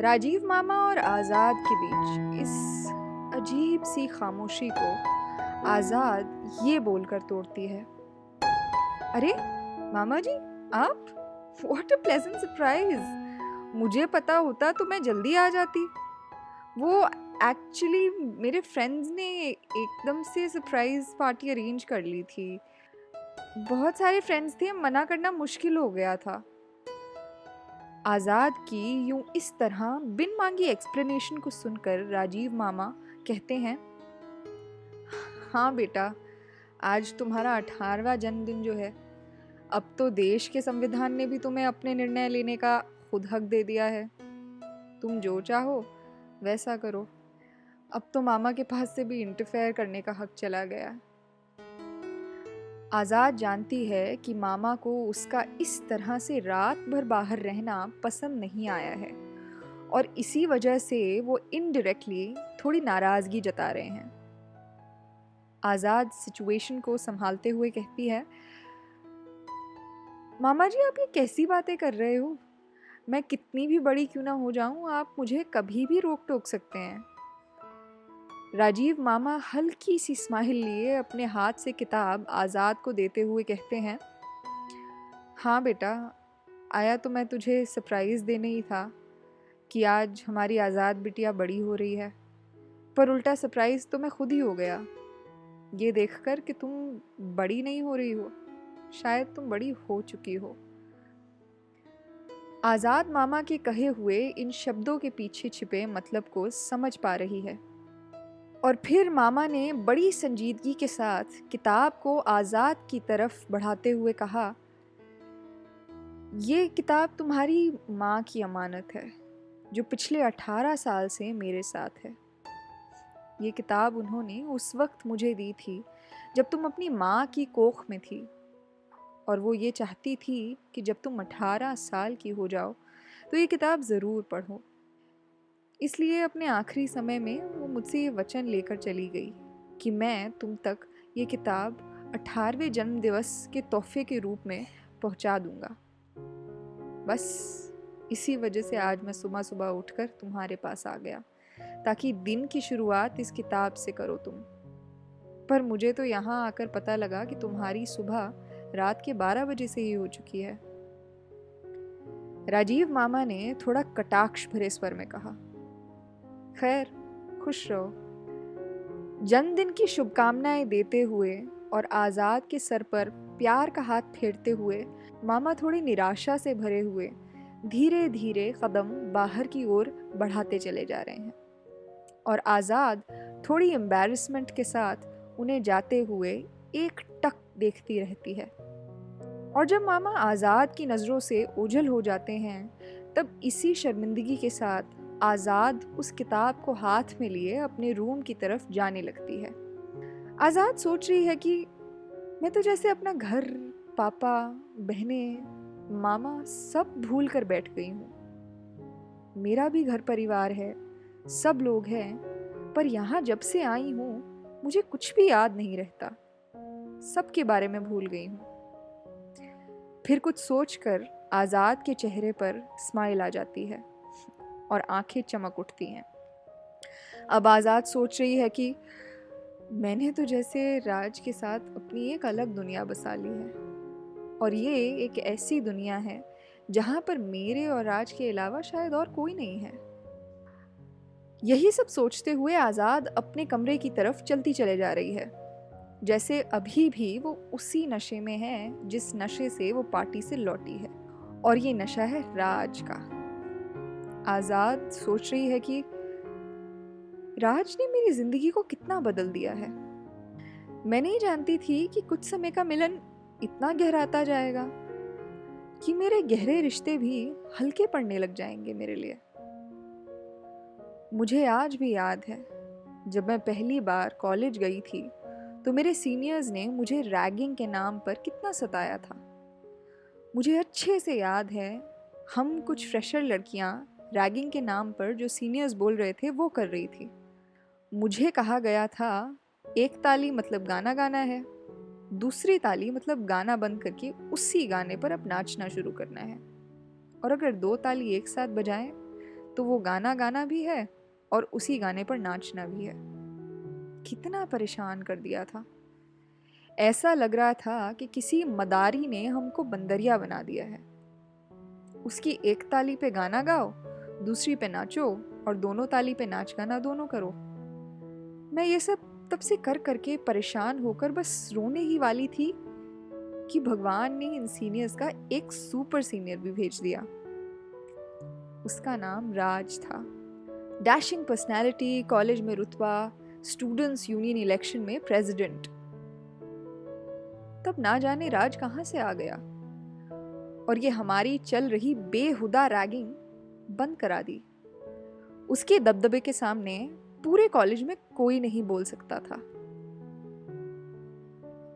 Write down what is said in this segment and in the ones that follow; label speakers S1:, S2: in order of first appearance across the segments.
S1: राजीव मामा और आज़ाद के बीच इस अजीब सी खामोशी को आज़ाद ये बोलकर तोड़ती है, अरे मामा जी, आप? What a pleasant surprise. मुझे पता होता तो मैं जल्दी आ जाती। वो एक्चुअली मेरे फ्रेंड्स ने एकदम से सरप्राइज पार्टी अरेंज कर ली थी। बहुत सारे फ्रेंड्स थे, मना करना मुश्किल हो गया था। आज़ाद की यूं इस तरह बिन मांगी एक्सप्लेनेशन को सुनकर राजीव मामा कहते हैं, हाँ बेटा, आज तुम्हारा 18वां जन्मदिन जो है, अब तो देश के संविधान ने भी तुम्हें अपने निर्णय लेने का खुद हक दे दिया है। तुम जो चाहो वैसा करो। अब तो मामा के पास से भी इंटरफेयर करने का हक चला गया। आज़ाद जानती है कि मामा को उसका इस तरह से रात भर बाहर रहना पसंद नहीं आया है और इसी वजह से वो इनडायरेक्टली थोड़ी नाराज़गी जता रहे हैं। आज़ाद सिचुएशन को संभालते हुए कहती है, मामा जी, आप ये कैसी बातें कर रहे हो? मैं कितनी भी बड़ी क्यों ना हो जाऊं, आप मुझे कभी भी रोक टोक सकते हैं। राजीव मामा हल्की सी स्माइल लिए अपने हाथ से किताब आज़ाद को देते हुए कहते हैं, हाँ बेटा, आया तो मैं तुझे सरप्राइज़ देने ही था कि आज हमारी आज़ाद बिटिया बड़ी हो रही है, पर उल्टा सरप्राइज़ तो मैं खुद ही हो गया ये देखकर कि तुम बड़ी नहीं हो रही हो, शायद तुम बड़ी हो चुकी हो। आज़ाद मामा के कहे हुए इन शब्दों के पीछे छिपे मतलब को समझ पा रही है और फिर मामा ने बड़ी संजीदगी के साथ किताब को आज़ाद की तरफ बढ़ाते हुए कहा, ये किताब तुम्हारी माँ की अमानत है जो पिछले 18 साल से मेरे साथ है। ये किताब उन्होंने उस वक्त मुझे दी थी जब तुम अपनी माँ की कोख में थी और वो ये चाहती थी कि जब तुम 18 साल की हो जाओ तो ये किताब ज़रूर पढ़ो। इसलिए अपने आखिरी समय में वो मुझसे ये वचन लेकर चली गई कि मैं तुम तक ये किताब 18वें जन्मदिवस के तोहफे के रूप में पहुंचा दूंगा। बस इसी वजह से आज मैं सुबह सुबह उठकर तुम्हारे पास आ गया ताकि दिन की शुरुआत इस किताब से करो तुम। पर मुझे तो यहाँ आकर पता लगा कि तुम्हारी सुबह रात के 12 बजे से ही हो चुकी है। राजीव मामा ने थोड़ा कटाक्ष भरे स्वर में कहा, खैर, खुश रहो। जन्मदिन की शुभकामनाएं देते हुए और आज़ाद के सर पर प्यार का हाथ फेरते हुए मामा थोड़ी निराशा से भरे हुए धीरे धीरे कदम बाहर की ओर बढ़ाते चले जा रहे हैं और आज़ाद थोड़ी एम्बैरेसमेंट के साथ उन्हें जाते हुए एक टक देखती रहती है। और जब मामा आज़ाद की नज़रों से ओझल हो जाते हैं तब इसी शर्मिंदगी के साथ आज़ाद उस किताब को हाथ में लिए अपने रूम की तरफ जाने लगती है। आज़ाद सोच रही है कि मैं तो जैसे अपना घर, पापा, बहनें, मामा सब भूल कर बैठ गई हूँ। मेरा भी घर परिवार है, सब लोग हैं, पर यहाँ जब से आई हूँ मुझे कुछ भी याद नहीं रहता, सबके बारे में भूल गई हूँ। फिर कुछ सोचकर आज़ाद के चेहरे पर स्माइल आ जाती है और आंखें चमक उठती हैं। अब आज़ाद सोच रही है कि मैंने तो जैसे राज के साथ अपनी एक अलग दुनिया बसा ली है और ये एक ऐसी दुनिया है जहाँ पर मेरे और राज के अलावा शायद और कोई नहीं है। यही सब सोचते हुए आज़ाद अपने कमरे की तरफ चलती चले जा रही है, जैसे अभी भी वो उसी नशे में है जिस नशे से वो पार्टी से लौटी है, और ये नशा है राज का। आज़ाद सोच रही है कि राज ने मेरी जिंदगी को कितना बदल दिया है। मैं नहीं जानती थी कि कुछ समय का मिलन इतना गहराता जाएगा कि मेरे गहरे रिश्ते भी हल्के पड़ने लग जाएंगे मेरे लिए। मुझे आज भी याद है जब मैं पहली बार कॉलेज गई थी तो मेरे सीनियर्स ने मुझे रैगिंग के नाम पर कितना सताया था। मुझे अच्छे से याद है हम कुछ फ्रेशर लड़कियां रैगिंग के नाम पर जो सीनियर्स बोल रहे थे वो कर रही थी। मुझे कहा गया था एक ताली मतलब गाना गाना है, दूसरी ताली मतलब गाना बंद करके उसी गाने पर अब नाचना शुरू करना है, और अगर 2 ताली एक साथ बजाएं तो वो गाना गाना भी है और उसी गाने पर नाचना भी है। कितना परेशान कर दिया था। ऐसा लग रहा था कि किसी मदारी ने हमको बंदरिया बना दिया है। उसकी एक ताली पे गाना गाओ, दूसरी पे नाचो, और दोनों ताली पे नाच गाना दोनों करो। मैं ये सब तब से कर करके परेशान होकर बस रोने ही वाली थी कि भगवान ने इन सीनियर्स का एक सुपर सीनियर भी भेज दिया। उसका नाम राज था। डैशिंग पर्सनैलिटी, कॉलेज में रुतबा, स्टूडेंट्स यूनियन इलेक्शन में प्रेसिडेंट। तब ना जाने राज कहाँ से आ गया और ये हमारी चल रही बेहुदा रैगिंग बंद करा दी। उसके दबदबे के सामने पूरे कॉलेज में कोई नहीं बोल सकता था।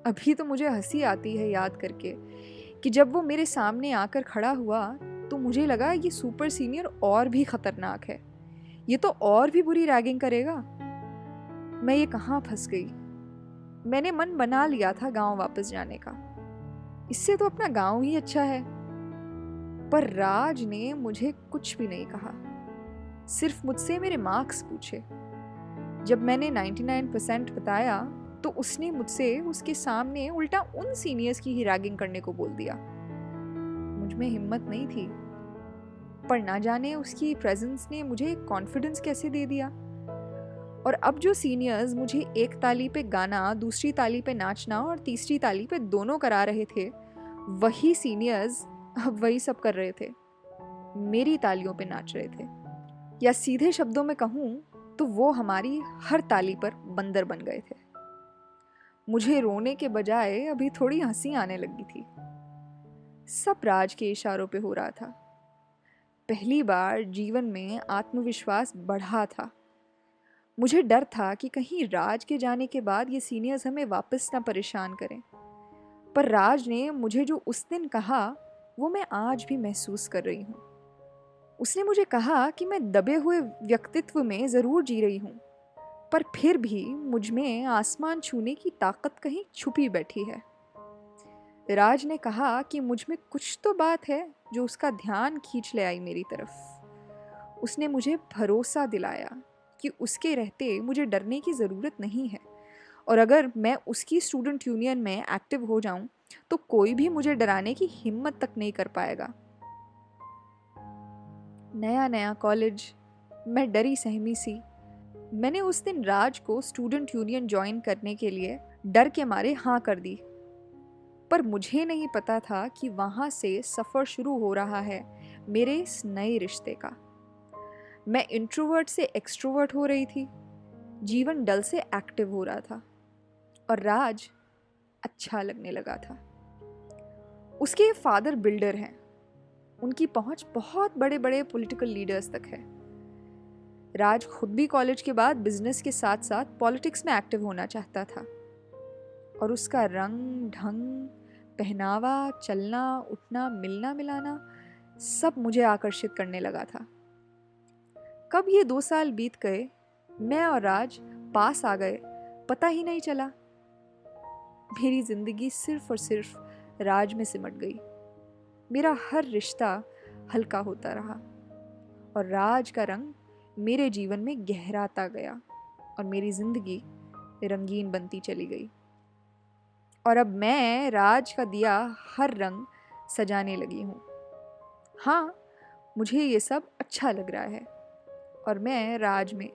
S1: अभी तो मुझे हंसी आती है याद करके कि जब वो मेरे सामने आकर खड़ा हुआ तो मुझे लगा ये सुपर सीनियर और भी खतरनाक है, ये तो और भी बुरी रैगिंग करेगा। मैं ये कहाँ फंस गई। मैंने मन बना लिया था गांव वापस जाने का, इससे तो अपना गांव ही अच्छा है। पर राज ने मुझे कुछ भी नहीं कहा, सिर्फ मुझसे मेरे मार्क्स पूछे। जब मैंने 99% बताया तो उसने मुझसे उसके सामने उल्टा उन सीनियर्स की ही रैगिंग करने को बोल दिया। मुझ में हिम्मत नहीं थी, पर ना जाने उसकी प्रेजेंस ने मुझे कॉन्फिडेंस कैसे दे दिया। और अब जो सीनियर्स मुझे एक ताली पे गाना, दूसरी ताली पे नाचना और तीसरी ताली पे दोनों करा रहे थे, वही सीनियर्स अब वही सब कर रहे थे, मेरी तालियों पे नाच रहे थे। या सीधे शब्दों में कहूँ तो वो हमारी हर ताली पर बंदर बन गए थे। मुझे रोने के बजाय अभी थोड़ी हंसी आने लगी थी। सब राज के इशारों पे हो रहा था। पहली बार जीवन में आत्मविश्वास बढ़ा था। मुझे डर था कि कहीं राज के जाने के बाद ये सीनियर्स हमें वापस ना परेशान करें, पर राज ने मुझे जो उस दिन कहा वो मैं आज भी महसूस कर रही हूँ। उसने मुझे कहा कि मैं दबे हुए व्यक्तित्व में ज़रूर जी रही हूँ, पर फिर भी मुझ में आसमान छूने की ताकत कहीं छुपी बैठी है। राज ने कहा कि मुझ में कुछ तो बात है जो उसका ध्यान खींच ले आई मेरी तरफ। उसने मुझे भरोसा दिलाया कि उसके रहते मुझे डरने की ज़रूरत नहीं है, और अगर मैं उसकी स्टूडेंट यूनियन में एक्टिव हो जाऊं तो कोई भी मुझे डराने की हिम्मत तक नहीं कर पाएगा। नया नया कॉलेज, मैं डरी सहमी सी। मैंने उस दिन राज को स्टूडेंट यूनियन ज्वाइन करने के लिए डर के मारे हाँ कर दी, पर मुझे नहीं पता था कि वहाँ से सफ़र शुरू हो रहा है मेरे इस नए रिश्ते का। मैं इंट्रोवर्ट से एक्सट्रोवर्ट हो रही थी, जीवन डल से एक्टिव हो रहा था, और राज अच्छा लगने लगा था। उसके फादर बिल्डर हैं, उनकी पहुंच बहुत बड़े बड़े पॉलिटिकल लीडर्स तक है। राज खुद भी कॉलेज के बाद बिजनेस के साथ साथ पॉलिटिक्स में एक्टिव होना चाहता था, और उसका रंग ढंग, पहनावा, चलना उठना, मिलना मिलाना सब मुझे आकर्षित करने लगा था। कब ये 2 साल बीत गए, मैं और राज पास आ गए, पता ही नहीं चला। मेरी जिंदगी सिर्फ और सिर्फ राज में सिमट गई। मेरा हर रिश्ता हल्का होता रहा, और राज का रंग मेरे जीवन में गहराता गया, और मेरी जिंदगी रंगीन बनती चली गई। और अब मैं राज का दिया हर रंग सजाने लगी हूँ। हाँ, मुझे ये सब अच्छा लग रहा है, और मैं राज में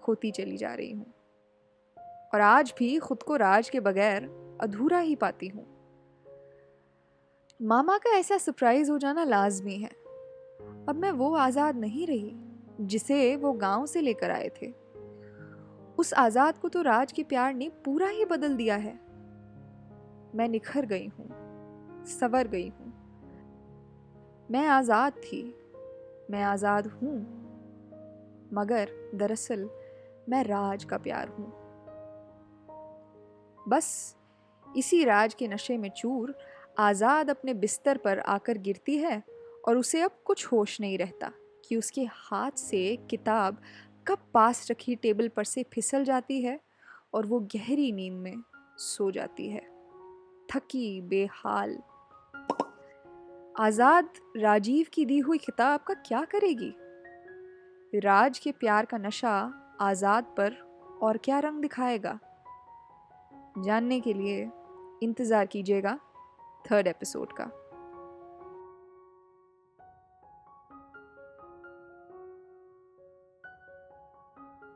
S1: खोती चली जा रही हूँ, और आज भी खुद को राज के बगैर अधूरा ही पाती हूँ। मामा का ऐसा सरप्राइज हो जाना लाजमी है। अब मैं वो आज़ाद नहीं रही जिसे वो गांव से लेकर आए थे। उस आज़ाद को तो राज के प्यार ने पूरा ही बदल दिया है। मैं निखर गई हूँ, संवर गई हूँ। मैं आज़ाद थी, मैं आज़ाद हूँ, मगर दरअसल मैं राज का प्यार हूँ। बस इसी राज के नशे में चूर आज़ाद अपने बिस्तर पर आकर गिरती है, और उसे अब कुछ होश नहीं रहता कि उसके हाथ से किताब कब पास रखी टेबल पर से फिसल जाती है और वो गहरी नींद में सो जाती है, थकी बेहाल। आज़ाद राजीव की दी हुई किताब का क्या करेगी? राज के प्यार का नशा आज़ाद पर और क्या रंग दिखाएगा? जानने के लिए इंतज़ार कीजिएगा 3rd एपिसोड का।